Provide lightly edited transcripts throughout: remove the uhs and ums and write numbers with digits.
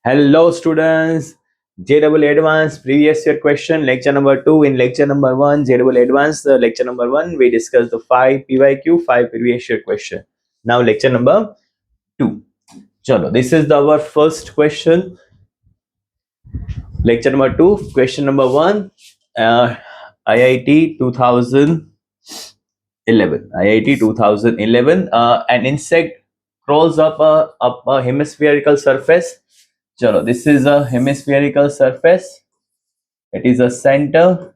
Hello students, JEE Advanced previous year question lecture number 2. In lecture number 1 JEE Advanced lecture number 1 we discussed the 5 PYQ 5 previous year question. Now lecture number 2. Chalo, this is our first question. Lecture number 2, question number 1, IIT 2011. An insect crawls up a hemispherical surface. Chalo, this is a hemispherical surface. It is a center,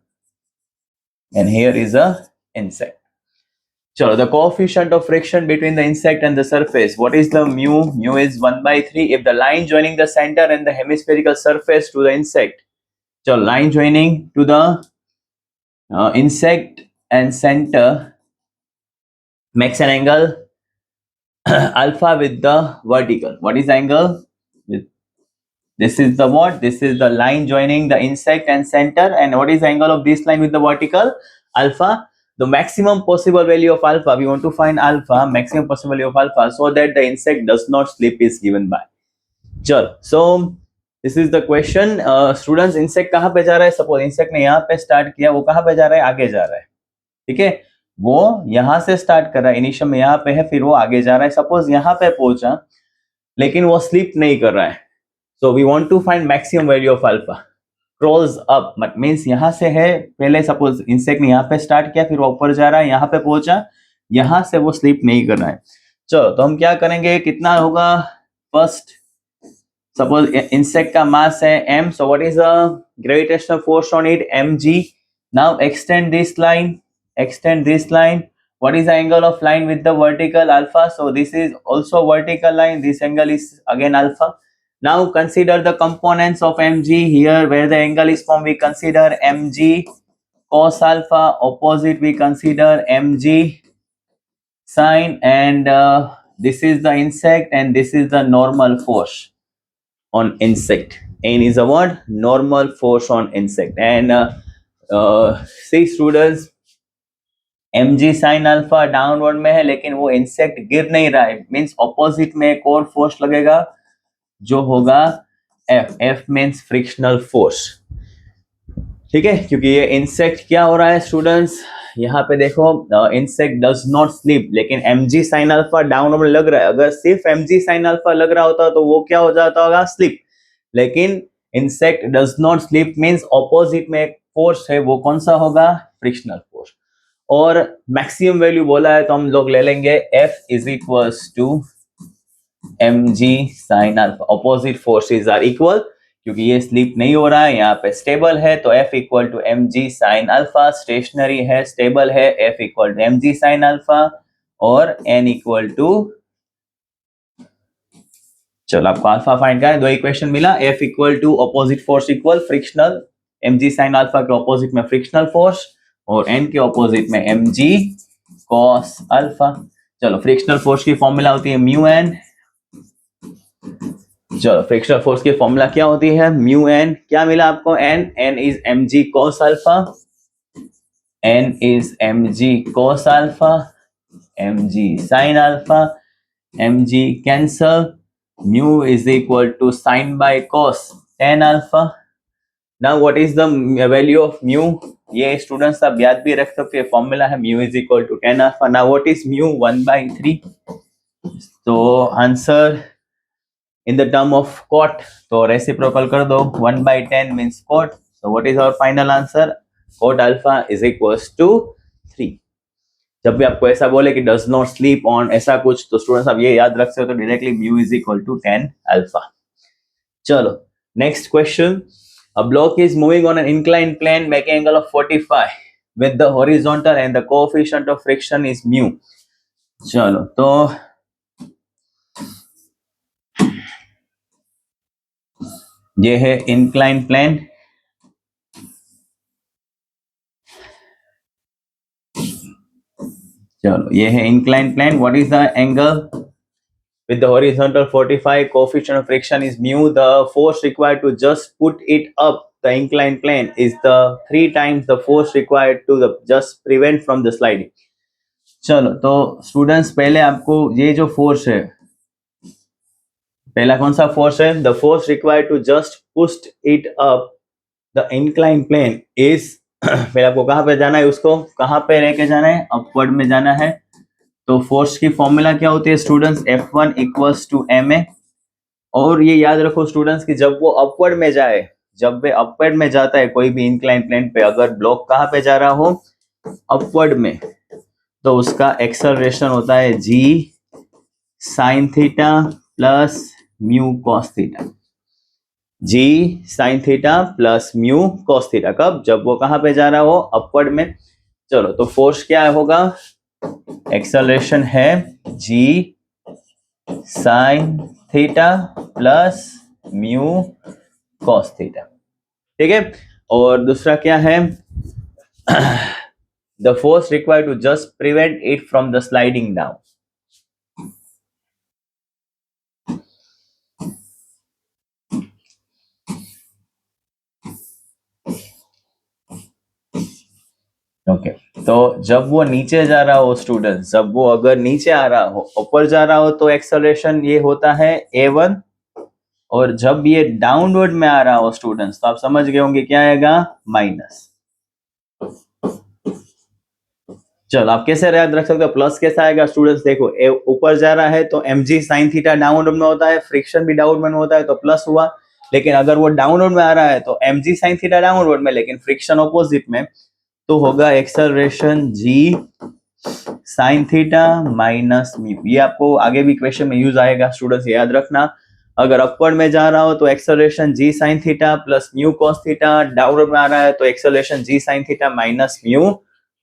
and here is a insect. Chalo, the coefficient of friction between the insect and the surface. What is the mu? Mu is 1/3. If the line joining the center and the hemispherical surface to the insect. So line joining to the insect and center makes an angle alpha with the vertical. What is the angle? This is the what? This is the line joining the insect and center. And what is the angle of this line with the vertical? Alpha. The maximum possible value of alpha. We want to find alpha, maximum possible value of alpha, so that the insect does not slip is given by. चल, so this is the question. Students, insect कहाँ पे जा रहा है? Suppose insect ने यहाँ पे start किया, वो कहाँ पे जा रहा है? आगे जा रहा है. ठीक है, वो यहाँ से स्टार्ट कर रहा है, इनिशियल में यहाँ पे है, फिर वो आगे जा रहा है. सपोज यहाँ पे पहुंचा लेकिन वो स्लिप नहीं कर रहा है. So we want to find maximum value of alpha. Crawls up means यहाँ से है, पहले सपोज इंसेक्ट ने यहाँ पे स्टार्ट किया, फिर वो ऊपर जा रहा है, यहाँ पे पहुंचा, यहाँ से वो स्लिप नहीं कर रहा है. चलो, तो हम क्या करेंगे, कितना होगा? फर्स्ट सपोज इंसेक्ट का मास है m, so what is the gravitational force on it? mg. Now extend this line. What is the angle of line with the vertical? Alpha. So this is also vertical line, this angle is again alpha. Now consider the components of mg. Here where the angle is formed, we consider mg cos alpha. Opposite we consider mg sine, and this is the insect and this is the normal force on insect. N is a what? Normal force on insect. And see students, mg sin alpha downward में है, लेकिन वो insect गिर नहीं रहा है, means opposite में एक और फोर्स लगेगा जो होगा F. F means frictional force. ठीक है, क्योंकि ये इंसेक्ट क्या हो रहा है स्टूडेंट्स, यहाँ पे देखो, इंसेक्ट डज नॉट स्लीप, लेकिन mg sin अल्फा डाउनवर्ड लग रहा है. अगर सिर्फ mg sin अल्फा लग रहा होता तो वो क्या हो जाता होगा? स्लीप. लेकिन insect does not sleep means opposite में एक फोर्स है, वो कौन सा होगा? Frictional force. और मैक्सिमम वैल्यू बोला है तो हम लोग ले लेंगे F is equals to mg sin alpha. Opposite forces are equal, क्योंकि ये स्लीप नहीं हो रहा है, यहाँ पे स्टेबल है, तो F equal to mg sin alpha. Stationary है, स्टेबल है, F equal to mg sin alpha. और n इक्वल टू, चलो आपको अल्फा फाइंड करना है, दो इक्वेशन मिला. F equal to opposite force equal frictional, mg sin alpha के ऑपोजिट में फ्रिक्शनल फोर्स, और n के ऑपोजिट में mg cos अल्फा. चलो, फ्रिक्शनल फोर्स की फॉर्मूला होती है म्यू एन. चलो, फ्रिक्शनल फोर्स की फॉर्मूला क्या होती है? Mu N. क्या मिला आपको? n is mg cos alpha, n is mg cos alpha, mg sin alpha, mg cancel, mu is equal to sine by cos tan alpha. Now what is the value of mu? ये students आप याद भी रख सकते हैं, formula है mu is equal to tan alpha. Now what is mu? 1/3. तो answer in the term of cot, तो reciprocal कर दो, 1/10 means cot. So what is our final answer? Cot alpha is equals to 3. जब भी आपको ऐसा बोले कि does not sleep on ऐसा कुछ, तो स्टूडेंट्स आप ये याद रख सकते हो, तो directly mu is equal to tan alpha. चलो, next question. A block is moving on an inclined plane making angle of 45 with the horizontal and the coefficient of friction is mu. चलो, तो ये है इंक्लाइन प्लेन. चलो, ये है incline plane. What is the angle with the horizontal 45, coefficient of friction is mu. The force required to just put it up the inclined plane is the 3 times the force required to just prevent from the sliding. चलो, तो students पहले आपको ये जो force है, पहला कौन सा फोर्स है? The force required to just push it up the incline plane is पहले आपको कहाँ पे जाना है, उसको कहाँ पे लेके जाना है? अपवर्ड में जाना है। तो फोर्स की फॉर्मूला क्या होती है students? F1 equals to ma। और ये याद रखो स्टूडेंट्स कि जब वो अपवर्ड में जाए, जब वे अपवर्ड में जाता है कोई भी इंक्लाइन प्लेन पे, अगर ब्लॉक कहाँ पे जा रहा हो? अपवर्ड में, तो उसका एक्सेलरेशन होता है g sine theta plus mu cos theta. G sine theta plus mu cos theta. कब? जब वो कहाँ पे जा रहा हो? अपवर्ड में। चलो, तो फोर्स क्या होगा? एक्सेलरेशन है g sine theta plus mu cos theta. ठीक है। और दूसरा क्या है? The force required to just prevent it from the sliding down. Okay तो जब वो नीचे जा रहा हो स्टूडेंट्स, जब वो अगर नीचे आ रहा हो, ऊपर जा रहा हो, तो एक्सेलरेशन ये होता है a1। और जब ये डाउनवर्ड में आ रहा हो स्टूडेंट्स, तो आप समझ गए होंगे क्या आएगा? माइनस। चलो, आप कैसे याद रख सकते हो? प्लस कैसे आएगा स्टूडेंट्स? देखो, ऊपर जा रहा है तो mg साइन थीटा डाउनवर्ड में होता है, फ्रिक्शन भी डाउनवर्ड में होता है, तो प्लस हुआ। लेकिन अगर वो डाउनवर्ड में आ रहा है तो mg साइन थीटा डाउनवर्ड में, लेकिन फ्रिक्शन ऑपोजिट में, तो होगा acceleration g sine theta minus mu. ये आपको आगे भी क्वेश्चन में यूज आएगा स्टूडेंट्स, याद रखना। अगर अपवर्ड में जा रहा हो तो acceleration g sine theta plus mu cos theta, downward में आ रहा है तो acceleration g sine theta minus mu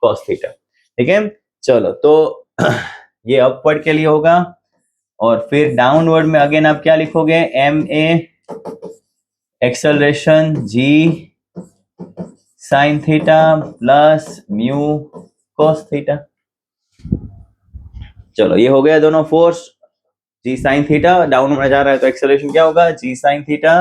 cos theta. ठीक है। चलो, तो ये अपवर्ड के लिए होगा। और फिर डाउनवर्ड में अगेन आप क्या लिखोगे? M A acceleration g sine theta plus mu cos theta. चलो, ये हो गया दोनों force. G sine theta down में जा रहा है तो एक्सेलरेशन क्या होगा? जी साइन थीटा।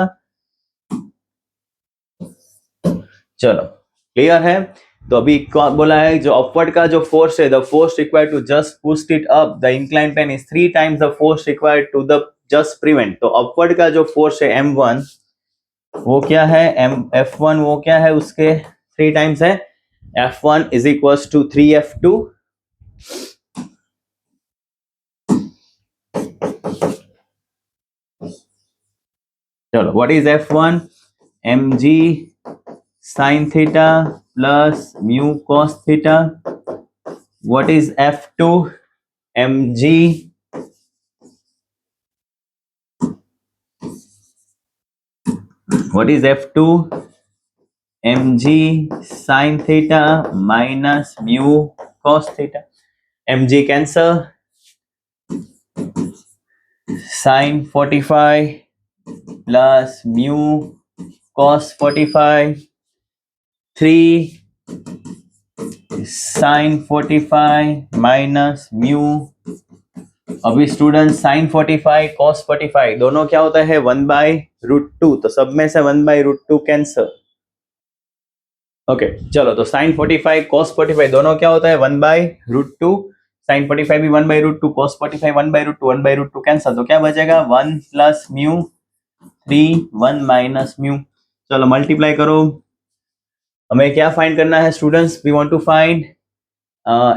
चलो, क्लियर है? तो अभी क्या बोला है? जो अपवर्ड का जो फोर्स है, the force required to just push it up the incline plane is 3 times the force required to the just prevent. तो अपवर्ड का जो फोर्स है m1, वो क्या है? f1 वो क्या है? उसके 3 टाइम्स है। f1 is equals to 3f2। चलो, what is f1? mg sin theta plus mu cos theta. What is f2? mg what is f2? mg sin theta minus mu cos theta. mg cancel, sin 45 plus mu cos 45, 3 sin 45 minus mu. अभी student sine 45 cos 45 दोनों क्या होता है? 1/√2। तो सब में से 1/√2 cancel. Okay, चलो, तो साइन 45 कॉस 45 दोनों क्या होता है? 1/√2। साइन 45 भी 1/√2, कॉस 45 1/√2, 1/√2 कैंसल। तो क्या बचेगा? 1 प्लस म्यू 3, 1 माइनस म्यू। चलो, मल्टीप्लाई करो। हमें क्या फाइंड करना है students? We want to find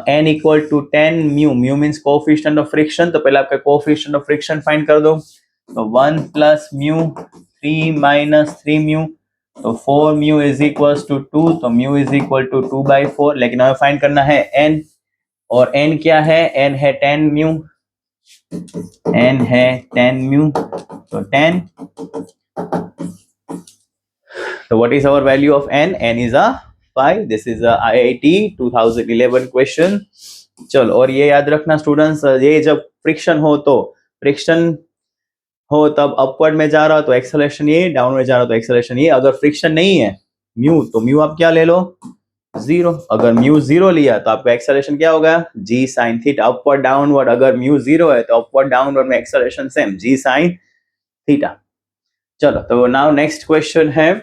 n equal to 10 mu. Mu means coefficient of friction. तो पहले आपका कोफिशिएंट ऑफ फ्रिक्शन फाइंड कर दो। तो 1 प्लस म्यू 3 माइनस 3 म्यू, तो 4 म्यू इज इक्वल टू 2। तो म्यू इज इक्वल टू 2/4। लेकिन हमें फाइंड करना है n, और n क्या है? n है 10 म्यू। n है 10 म्यू, तो 10। So what is our value of n? n is a 5. This is a IIT 2011 question. चलो, और ये याद रखना स्टूडेंट्स, ये जब फ्रिक्शन हो तो फ्रिक्शन हो तब अपवर्ड में जा रहा हो तो एक्सेलरेशन ये, डाउनवर्ड में जा रहा हो तो एक्सेलरेशन ये। अगर फ्रिक्शन नहीं है म्यू, तो म्यू आप क्या ले लो? 0। अगर म्यू 0 लिया तो आपका एक्सेलरेशन क्या होगा? जी साइन थीटा। अपवर्ड डाउनवर्ड, अगर म्यू 0 है तो अपवर्ड डाउनवर्ड में acceleration same, g sine theta. चलो, तो नाउ नेक्स्ट क्वेश्चन है।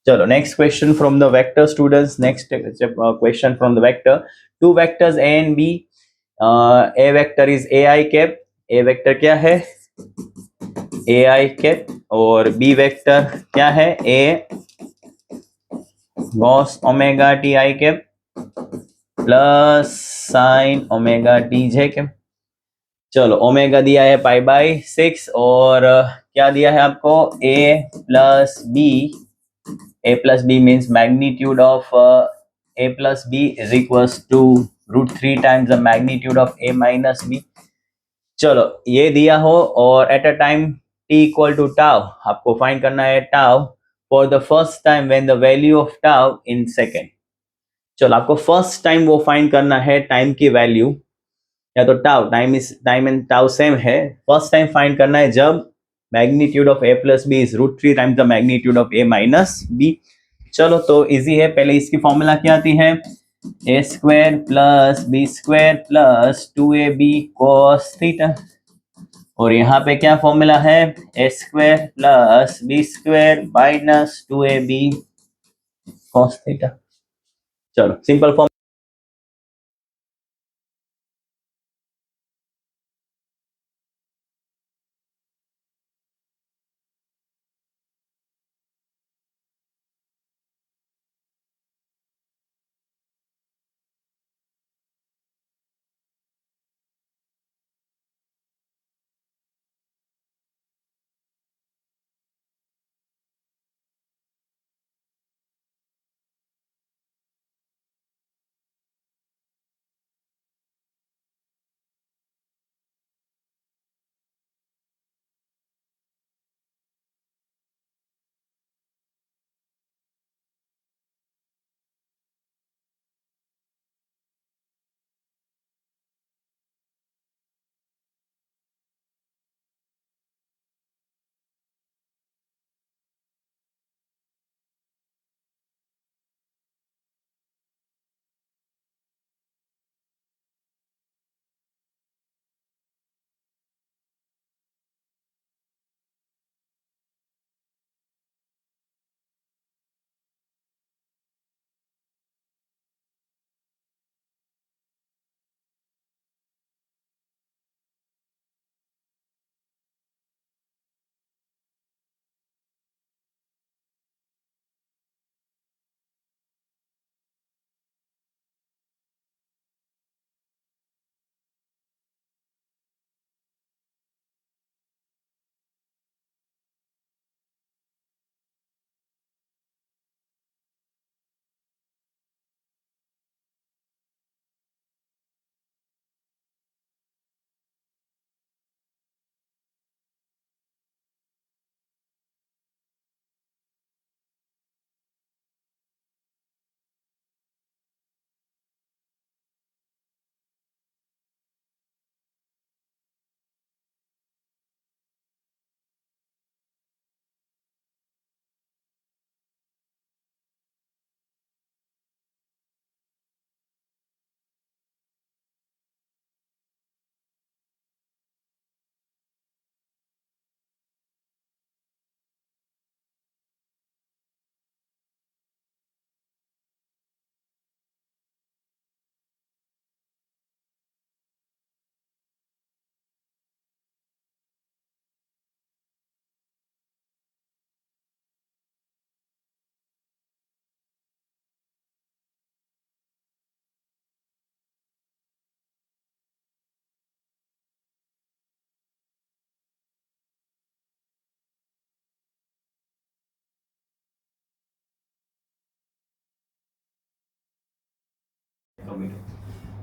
चलो, next question from the vector students. Next question from the vector. Two vectors a and b. A vector is ai cap, A vector क्या है, A i cap, और B vector क्या है, A cos omega t i cap plus sine omega T J cap. चलो omega दिया है pi by 6 और क्या दिया है आपको, a plus b means magnitude of a plus b is equals to √3 times the magnitude of a minus b। चलो ये दिया हो और at a time t equal to tau आपको फाइंड करना है tau for the first time when the value of tau in second. चलो आपको फर्स्ट टाइम वो फाइंड करना है टाइम की वैल्यू, या तो tau, time and tau same है, फर्स्ट टाइम फाइंड करना है जब magnitude of a plus B is √3 times the magnitude of a minus b। चलो तो इजी है, पहले इसकी फॉर्मूला क्या आती है, a square plus B square plus 2ab cos theta, और यहाँ पे क्या फॉर्मूला है, a square plus B square minus 2ab cos theta. चलो सिंपल फॉर्म,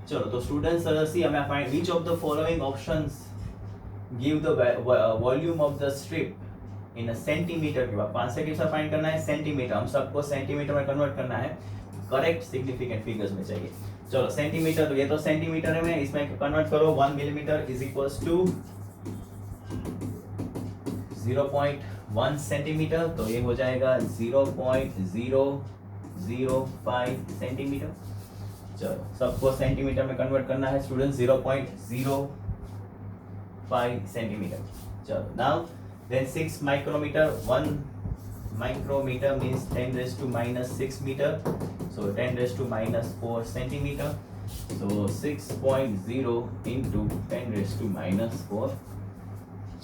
चलो तो स्टूडेंट्स सी हमें find which of the following options give the volume of the strip in centimeter के बाद 5 से किस फाइंड करना है, सेंटीमीटर, हम सबको सेंटीमीटर में कन्वर्ट करना है, करेक्ट सिग्निफिकेंट फिगर्स में चाहिए। चलो सेंटीमीटर, तो ये तो सेंटीमीटर में, इसमें कन्वर्ट करो 1 millimeter is equals to 0.1 centimeter, तो ये हो जाएगा 0.005 सेंटीमीटर। चलो सबको सेंटीमीटर में कन्वर्ट करना है स्टूडेंट, 0.05 सेंटीमीटर। चलो now then 6 micrometer, 1 micrometer means 10 raised to minus 6 meter, so 10 raised to minus 4 centimeter। So 6.0 into 10 raised to minus 4.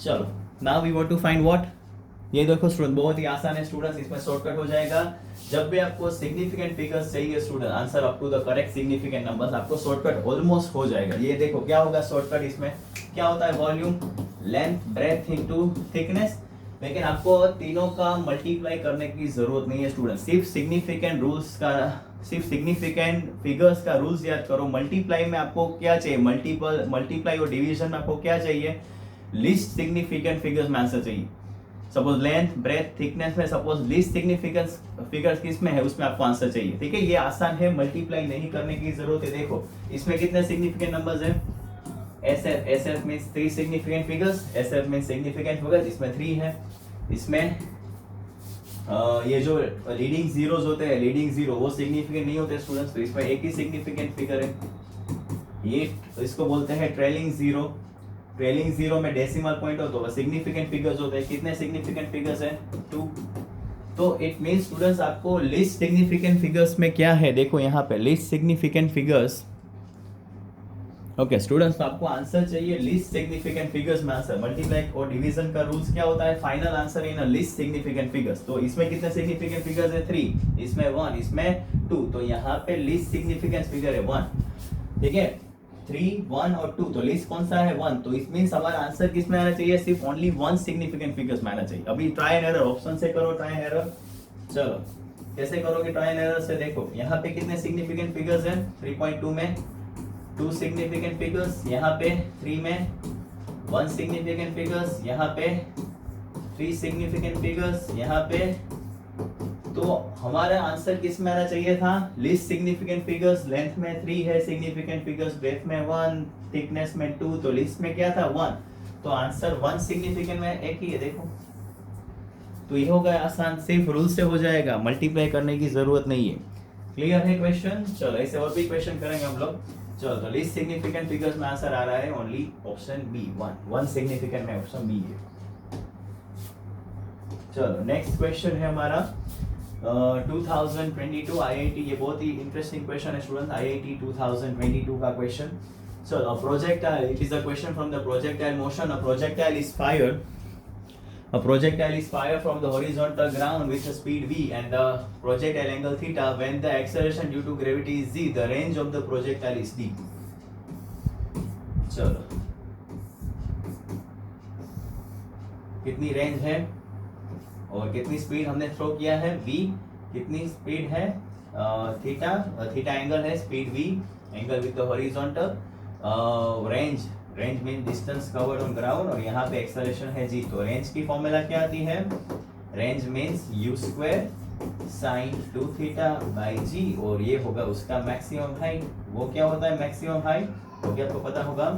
चलो now we want to find what? ये देखो स्टूडेंट बहुत ही आसान है स्टूडेंट्स, इसमें शॉर्टकट हो जाएगा। जब भी आपको सिग्निफिकेंट फिगर्स चाहिए student, answer up to the correct significant numbers, आपको शॉर्टकट ऑलमोस्ट हो जाएगा। ये देखो क्या होगा शॉर्टकट, इसमें क्या होता है, volume, length, breadth into thickness. लेकिन आपको तीनों का मल्टीप्लाई करने की जरूरत नहीं है स्टूडेंट, सिर्फ सिग्निफिकेंट रूल्स का, सिर्फ सिग्निफिकेंट फिगर्स का रूल्स याद करो। मल्टीप्लाई में आपको क्या चाहिए, मल्टीप्लाई और डिवीजन में आपको क्या चाहिए, लिस्ट सिग्निफिकेंट फिगर्स में आंसर चाहिए। सपोज लेंथ, ब्रेथ, थिकनेस में सपोज लिस्ट सिग्निफिकेंस फिगर्स किस में है, उसमें आपको आंसर चाहिए। ठीक है, ये आसान है, मल्टीप्लाई नहीं करने की जरूरत है। देखो इसमें कितने सिग्निफिकेंट नंबर्स हैं, SF means 3 significant figures, SF means significant figures, इसमें 3 है। इसमें ये जो लीडिंग जीरोस होते हैं, लीडिंग जीरो वो सिग्निफिकेंट नहीं होते स्टूडेंट्स, तो इसमें एक ही सिग्निफिकेंट फिगर है, ये इसको बोलते हैं ट्रेलिंग जीरो। ट्रेलिंग जीरो में डेसिमल पॉइंट हो तो सिग्निफिकेंट फिगर्स होते हैं। कितने सिग्निफिकेंट फिगर्स हैं, 2। तो इट मींस स्टूडेंट्स आपको लिस्ट सिग्निफिकेंट फिगर्स में क्या है, देखो यहाँ पे least significant figures. Okay students, आपको आंसर चाहिए लिस्ट सिग्निफिकेंट फिगर्स में आंसर। मल्टीप्लाई और डिवीजन का रूल्स क्या होता है, final answer in least significant figures. तो इसमें कितने सिग्निफिकेंट फिगर्स है, 3, इसमें 1, इसमें 2, तो यहाँ पे लिस्ट सिग्निफिकेंट फिगर है 1। ठीक है, 3, 1 और 2, तो लिस्ट कौन सा है, 1। तो इट मींस हमारा आंसर किस में आना चाहिए, सिर्फ ओनली 1 सिग्निफिकेंट फिगर्स में आना चाहिए। अभी ट्राई एंड एरर ऑप्शन से करो, ट्राई एंड एरर। चलो कैसे करोगे ट्राई एंड एरर से, देखो यहाँ पे कितने सिग्निफिकेंट फिगर्स हैं, 3.2 में 2 सिग्निफिकेंट फिगर्स, यहाँ पे 3 में 1 सिग्निफिकेंट फिगर्स, यहाँ पे 3 सिग्निफिकेंट फिगर्स, यहाँ पे। तो हमारा आंसर किस में आना चाहिए था, लिस्ट सिग्निफिकेंट फिगर्स। लेंथ में 3 है सिग्निफिकेंट फिगर्स, ब्रेथ में 1, थिकनेस में 2, तो लिस्ट में क्या था, 1। तो आंसर 1 सिग्निफिकेंट में एक ही है, देखो। तो ये होगा आसान, सिर्फ रूल से हो जाएगा, मल्टीप्लाई करने की जरूरत नहीं है। क्लियर है क्वेश्चन? चलो ऐसे और भी क्वेश्चन करेंगे हम लोग। चलो तो लिस्ट सिग्निफिकेंट फिगर्स में आंसर आ रहा है ओनली ऑप्शन बी, 1 सिग्निफिकेंट में ऑप्शन बी है। चलो नेक्स्ट क्वेश्चन है हमारा 2022 IIT, ये बहुत ही इंटरेस्टिंग क्वेश्चन है स्टूडेंट, IIT 2022 का क्वेश्चन। चलो projectile, it is a question from the projectile motion. A projectile is fired, a projectile is fired from the horizontal ground with a speed v and the projectile angle theta when the acceleration due to gravity is g, the range of the projectile is d। चलो कितनी range है और कितनी speed हमने throw किया है, v, कितनी speed है, थीटा, थीटा एंगल है, speed v, angle with the horizontal, range, range mean distance covered on ground, और यहाँ पे एक्सेलरेशन है g। तो रेंज की फॉर्मूला क्या आती है, range means u square sine 2 theta by g, और ये होगा उसका मैक्सिमम हाइट। वो क्या होता है मैक्सिमम हाइट, तो क्या आपको पता होगा,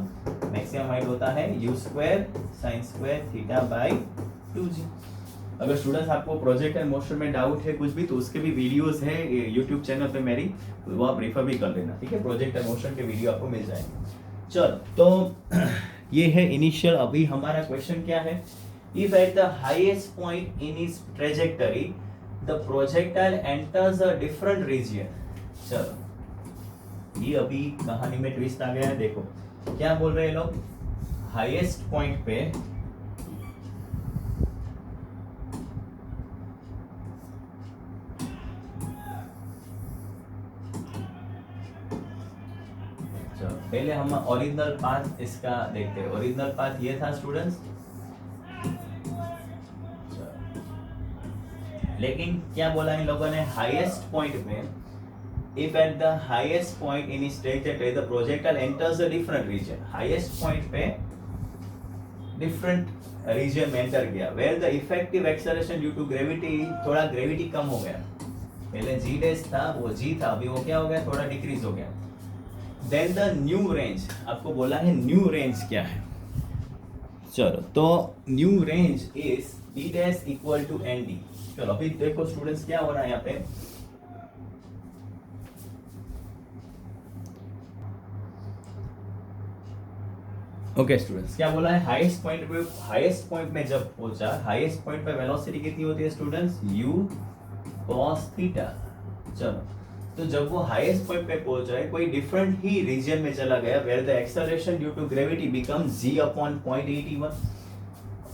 मैक्सिमम हाइट होता है u square sine square theta by 2g। अगर स्टूडेंट्स आपको प्रोजेक्ट एंड मोशन में डाउट है कुछ भी, तो उसके भी वीडियोस है यूट्यूब चैनल पे मेरी, वो आप रेफर भी कर लेना। ठीक है, प्रोजेक्ट एंड मोशन के वीडियो आपको मिल जाएंगे। चलो तो ये है इनिशियल। अभी हमारा क्वेश्चन क्या है, if at the highest point in its trajectory the projectile enters a different region. चलो ये अभी कहानी में ट्विस्ट आ गया है, देखो क्या बोल रहे हैं लोग, हाईएस्ट पॉइंट पे पहले हम ओरिजिनल पाथ इसका देखते हैं। ओरिजिनल पाथ ये था स्टूडेंट्स, लेकिन क्या बोला इन लोगों ने, हाईएस्ट पॉइंट पे, if at the highest point in its trajectory the projectile enters a different region. Highest point पे डिफरेंट रीजन में एंटर किया, where the effective acceleration due to gravity, थोड़ा ग्रेविटी कम हो गया, पहले g डैश था वो g था, अभी वो क्या हो गया, थोड़ा डिक्रीज हो गया। देन द न्यू रेंज, आपको बोला है न्यू रेंज क्या है। चलो तो new range is d dash equal to nd। चलो अभी देखो स्टूडेंट्स क्या हो रहा है यहाँ पे, ओके स्टूडेंट्स क्या बोला है, हाईएस्ट पॉइंट में जब पहुंचा, हाईएस्ट पॉइंट पे वेलोसिटी कितनी होती है स्टूडेंट्स, u cos थीटा। चलो तो जब वो हाईएस्ट पॉइंट पे पहुंच जाए, कोई डिफरेंट ही रीजन में चला गया, where the acceleration due to gravity become g upon 0.81,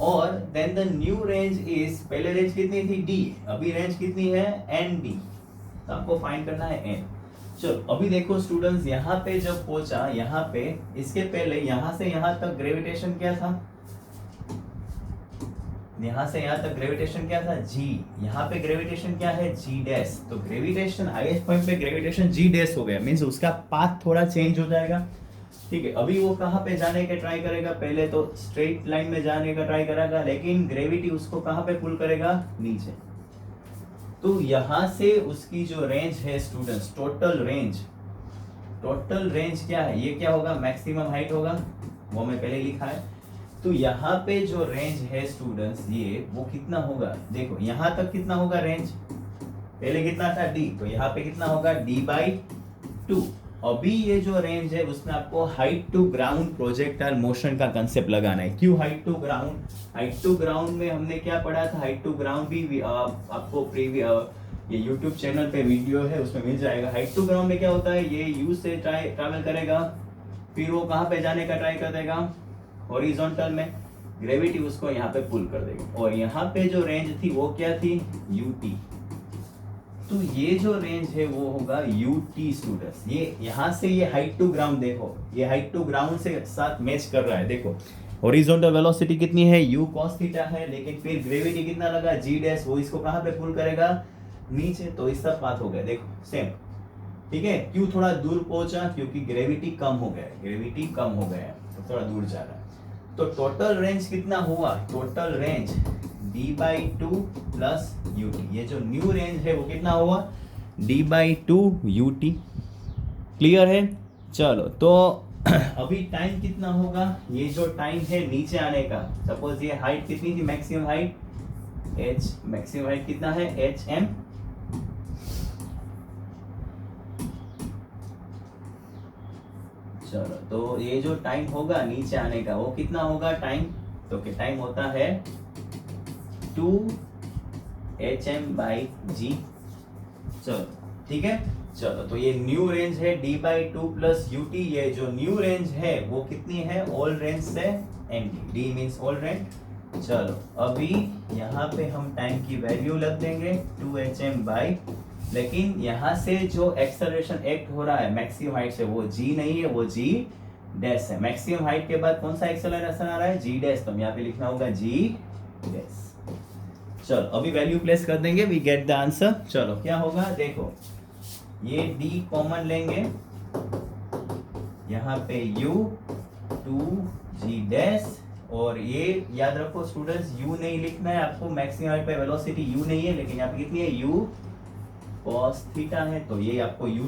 और then the new range is, पहले रेंज कितनी थी d, अभी रेंज कितनी है nd, तो आपको फाइंड करना है n। चलो अभी देखो स्टूडेंट्स, यहाँ पे जब पहुंचा, यहाँ पे इसके पहले यहाँ से यहाँ तक ग्रेविटेशन क्या था, यहाँ से यहाँ तक ग्रेविटेशन क्या था g, यहाँ पे ग्रेविटेशन क्या है g डैश, तो ग्रेविटेशन हाईएस्ट पॉइंट पे ग्रेविटेशन g डैश हो गया, मींस उसका पाथ थोड़ा चेंज हो जाएगा। ठीक है, अभी वो कहाँ पे जाने के ट्राई करेगा, पहले तो स्ट्रेट लाइन में जाने का ट्राई करेगा, लेकिन ग्रेविटी उसको कहाँ पे पुल करेगा, नीचे। तो यहाँ से उसकी जो रेंज है स्टूडेंट्स, टोटल रेंज क्या है, ये क्या होगा, मैक्सिमम हाइट होगा, वो मैं पहले लिखा है। तो यहाँ पे जो रेंज है स्टूडेंट्स, ये वो कितना होगा, देखो यहाँ तक कितना होगा रेंज, पहले कितना था d, तो यहाँ पे कितना होगा d/2। अभी ये जो रेंज है उसमें आपको height to ground projectile motion का कंसेप्ट लगाना है। क्यों height to ground, height to ground में हमने क्या पढ़ा था, हाइट टू ग्राउंड भी आपको ये YouTube चैनल पे वीडियो है, उसमें मिल जाएगा। हाइट टू ग्राउंड में क्या होता है, ये यू से ट्रैवल करेगा, फिर वो कहाँ पे जाने का ट्राई कर देगा, हॉरिजॉन्टल में, ग्रेविटी उसको यहाँ पे पुल कर देगी, और यहाँ पे जो रेंज थी वो क्या थी, ut। तो ये जो रेंज है वो होगा ut स्टूडेंट्स। ये यहाँ से ये हाइट टू ग्राउंड, देखो ये हाइट टू ग्राउंड से साथ मैच कर रहा है। देखो हॉरिजॉन्टल वेलोसिटी कितनी है, u cos थीटा है, लेकिन फिर ग्रेविटी कितना लगा, g डैश, वो इसको कहाँ पे पुल करेगा, नीचे। तो इसका पाथ हो गया, देखो सेम। ठीक है, क्यों थोड़ा दूर पहुंचा, क्योंकि ग्रेविटी कम हो गया, तो थोड़ा दूर जा रहा है। तो टोटल रेंज कितना हुआ, total range d/2 plus ut, ये जो न्यू रेंज है वो कितना हुआ, d/2 ut। क्लियर है। चलो तो अभी टाइम कितना होगा, ये जो टाइम है नीचे आने का, सपोज ये हाइट कितनी थी, maximum height h, maximum height कितना है hm, चलो तो ये जो टाइम होगा नीचे आने का वो कितना होगा टाइम, तो कि टाइम होता है 2hm/g। चलो ठीक है, चलो तो ये न्यू रेंज है d/2 प्लस ut। ये जो न्यू रेंज है वो कितनी है, ओल्ड रेंज से nd, d means old range. चलो अभी यहाँ पे हम टाइम की वैल्यू लग देंगे 2hm/, लेकिन यहाँ से जो एक्सेलरेशन एक्ट हो रहा है मैक्सिमम हाइट से, वो g नहीं है, वो g डैश है। मैक्सिमम हाइट के बाद कौन सा एक्सेलरेशन आ रहा है, g डैश, तो यहाँ पे लिखना होगा g डैश। चलो अभी वैल्यू प्लेस कर देंगे, वी गेट द आंसर। चलो क्या होगा, देखो ये d कॉमन लेंगे, यहाँ पे u 2g डैश, और ये याद रखो स्टूडेंट्स u नहीं लिखना है आपको, मैक्सिमम हाइट पे वेलोसिटी u नहीं है, लेकिन यहाँ पे कितनी है u cos थीटा है, तो ये आपको u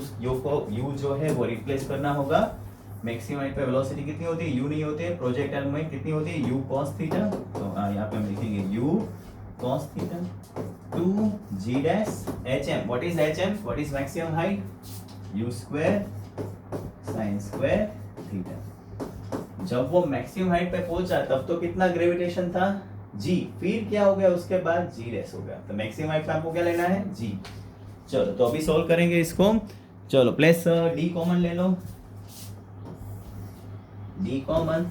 जो है वो रिप्लेस करना होगा। मैक्सिमम हाइट पे वेलोसिटी कितनी होती है, u नहीं होती है, प्रोजेक्टाइल मूवमेंट कितनी होती है, u cos थीटा, तो यहाँ पे हम लिखेंगे u cos theta 2g dash hm। What is hm, what is maximum height, u square sin square theta. जब वो मैक्सिमम हाइट पे पहुंचा तब तो कितना ग्रेविटेशन था, g, फिर क्या हो गया उसके बाद g डैश हो गया, तो मैक्सिमम हाइट पे आपको क्या लेना है, g। चलो तो अभी सॉल्व करेंगे इसको। चलो प्लेस d कॉमन ले लो, d कॉमन,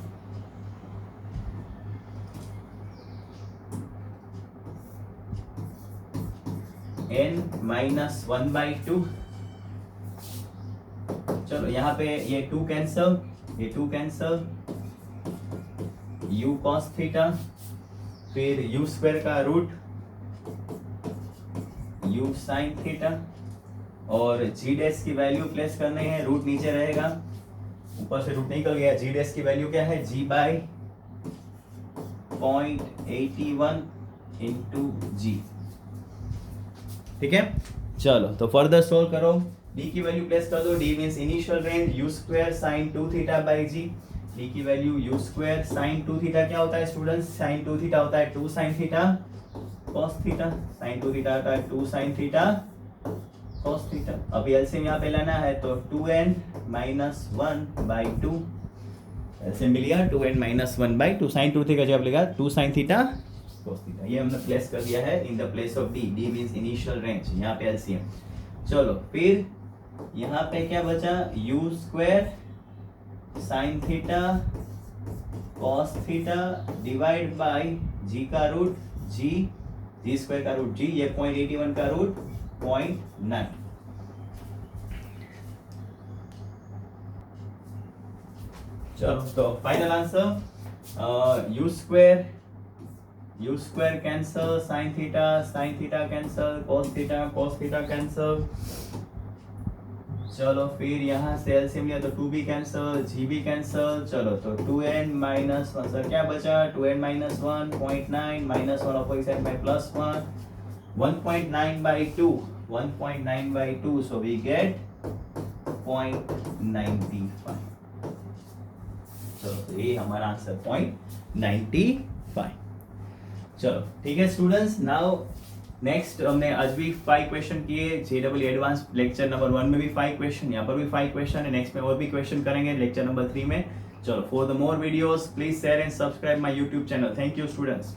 n-1/2। चलो यहाँ पे ये 2 कैंसल, ये 2 कैंसल, u cos थीटा, फिर u स्क्वायर का रूट u sin थीटा, और g डैश की वैल्यू प्लेस करनी है, रूट नीचे रहेगा, ऊपर से रूट निकल गया, g डैश की वैल्यू क्या है, g/0.81 इंटू g। ठीक है, चलो तो फर्दर सोल्व करो, d की वैल्यू प्लेस कर दो, d means initial range u square sin 2 theta by g, d की value u square sin 2 theta क्या होता है स्टूडेंट्स, sin 2 थीटा होता है 2 sin theta cos theta, sin 2 theta होता है 2 sin थीटा cos थीटा। अभी एलसीएम यहाँ पे लेना है, तो 2n-1/2, एलसीएम मिल गया 2n-1/2, sin 2 थीटा जब लेगा 2 sin थीटा cos थीटा, ये हमने प्लेस कर दिया है in the place of d, d means initial range, यहाँ पे एलसीएम। चलो फिर यहाँ पे क्या बचा, u square sine theta cos theta divide by g का रूट g स्क्वायर का रूट g, ये 0.81 का रूट 0.9। चलो तो final answer you square cancel, sine theta cancel, cos theta cancel. चलो फिर यहाँ से एलसीएम लिया तो 2 भी कैंसल, जी भी कैंसल। चलो तो 2n माइनस 1, सर क्या बचा, 2n minus 1 0.9 minus 1 opposite side में plus 1, 1.9 by 2, 1.9 by 2, so we get 0.95। चलो तो ये हमारा आंसर 0.95। चलो ठीक है स्टूडेंट्स, नाउ नेक्स्ट हमने आज भी 5 क्वेश्चन किए, जेडब्ल्यू एडवांस लेक्चर नंबर 1 में भी 5 क्वेश्चन, यहाँ पर भी 5 क्वेश्चन है, नेक्स्ट में और भी क्वेश्चन करेंगे लेक्चर नंबर 3 में। चलो for the more videos please share and subscribe my YouTube channel. Thank you students.